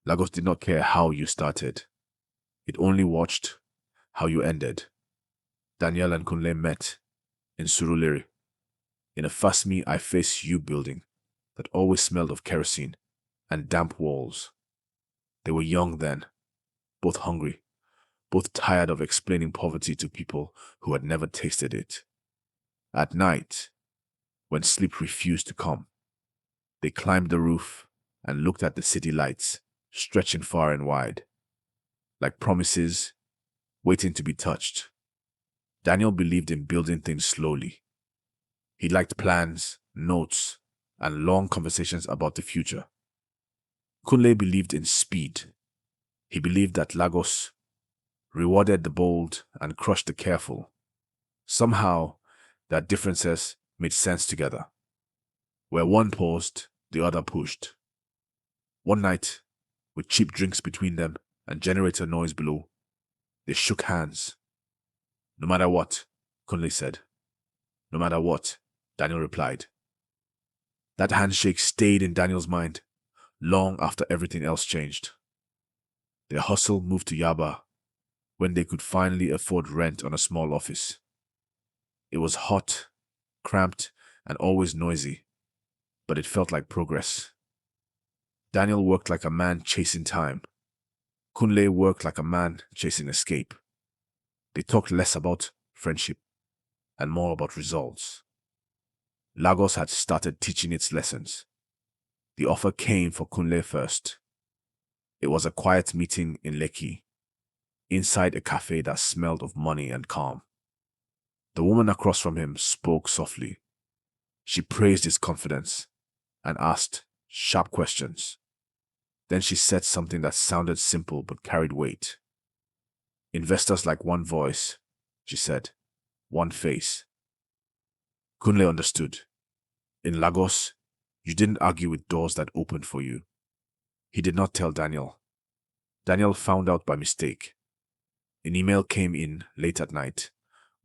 Lagos did not care how you started. It only watched how you ended. Daniel and Kunle met in Surulere, in a Fast Me I Face You building that always smelled of kerosene and damp walls. They were young then, both hungry, both tired of explaining poverty to people who had never tasted it. At night, when sleep refused to come, they climbed the roof and looked at the city lights stretching far and wide, like promises waiting to be touched. Daniel believed in building things slowly. He liked plans, notes, and long conversations about the future. Kunle believed in speed. He believed that Lagos rewarded the bold and crushed the careful. Somehow, their differences made sense together. Where one paused, the other pushed. One night, with cheap drinks between them and generator noise below, they shook hands. No matter what, Kunle said. No matter what, Daniel replied. That handshake stayed in Daniel's mind long after everything else changed. Their hustle moved to Yaba when they could finally afford rent on a small office. It was hot, cramped, and always noisy, but it felt like progress. Daniel worked like a man chasing time. Kunle worked like a man chasing escape. They talked less about friendship and more about results. Lagos had started teaching its lessons. The offer came for Kunle first. It was a quiet meeting in Lekki, inside a cafe that smelled of money and calm. The woman across from him spoke softly. She praised his confidence and asked sharp questions. Then she said something that sounded simple but carried weight. Investors like one voice, she said, one face. Kunle understood. In Lagos, you didn't argue with doors that opened for you. He did not tell Daniel. Daniel found out by mistake. An email came in late at night,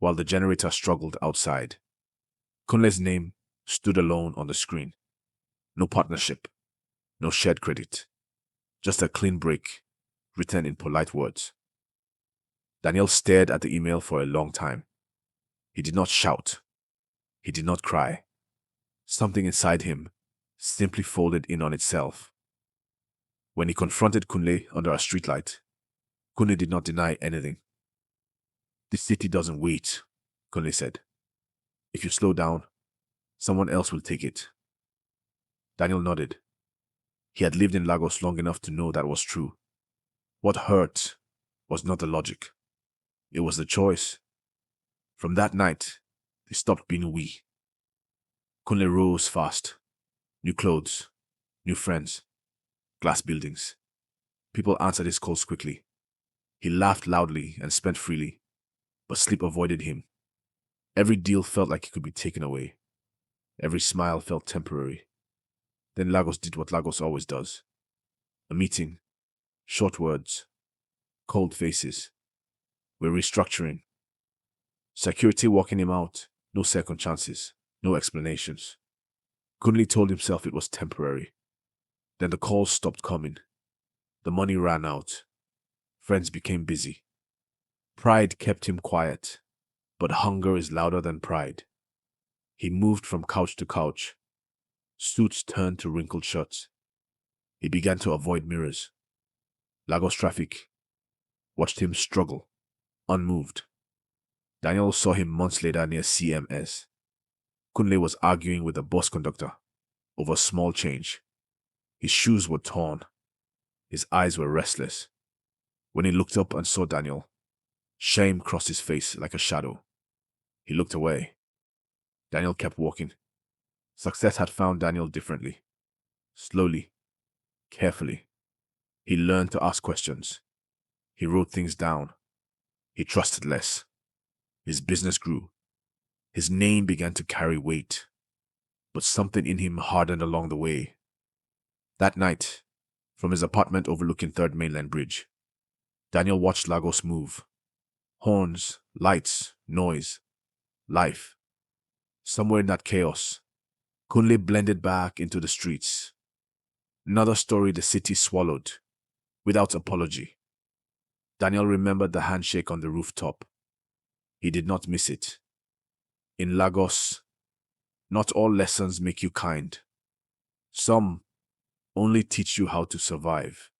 while the generator struggled outside. Kunle's name stood alone on the screen. No partnership, no shared credit. Just a clean break, written in polite words. Daniel stared at the email for a long time. He did not shout. He did not cry. Something inside him simply folded in on itself. When he confronted Kunle under a streetlight, Kunle did not deny anything. The city doesn't wait, Kunle said. If you slow down, someone else will take it. Daniel nodded. He had lived in Lagos long enough to know that was true. What hurt was not the logic. It was the choice. From that night, they stopped being we. Kunle rose fast. New clothes, new friends, glass buildings. People answered his calls quickly. He laughed loudly and spent freely, but sleep avoided him. Every deal felt like it could be taken away. Every smile felt temporary. Then Lagos did what Lagos always does. A meeting, short words, cold faces. We're restructuring. Security walking him out, no second chances, no explanations. Kunle told himself it was temporary. Then the calls stopped coming. The money ran out. Friends became busy. Pride kept him quiet, but hunger is louder than pride. He moved from couch to couch. Suits turned to wrinkled shirts. He began to avoid mirrors. Lagos traffic watched him struggle, unmoved. Daniel saw him months later near CMS. Kunle was arguing with a bus conductor over small change. His shoes were torn. His eyes were restless. When he looked up and saw Daniel, shame crossed his face like a shadow. He looked away. Daniel kept walking. Success had found Daniel differently. Slowly, carefully. He learned to ask questions. He wrote things down. He trusted less. His business grew. His name began to carry weight. But something in him hardened along the way. That night, from his apartment overlooking 3rd Mainland Bridge, Daniel watched Lagos move. Horns, lights, noise, life. Somewhere in that chaos, Kunle blended back into the streets. Another story the city swallowed. without apology. Daniel remembered the handshake on the rooftop. He did not miss it. In Lagos, not all lessons make you kind. Some only teach you how to survive.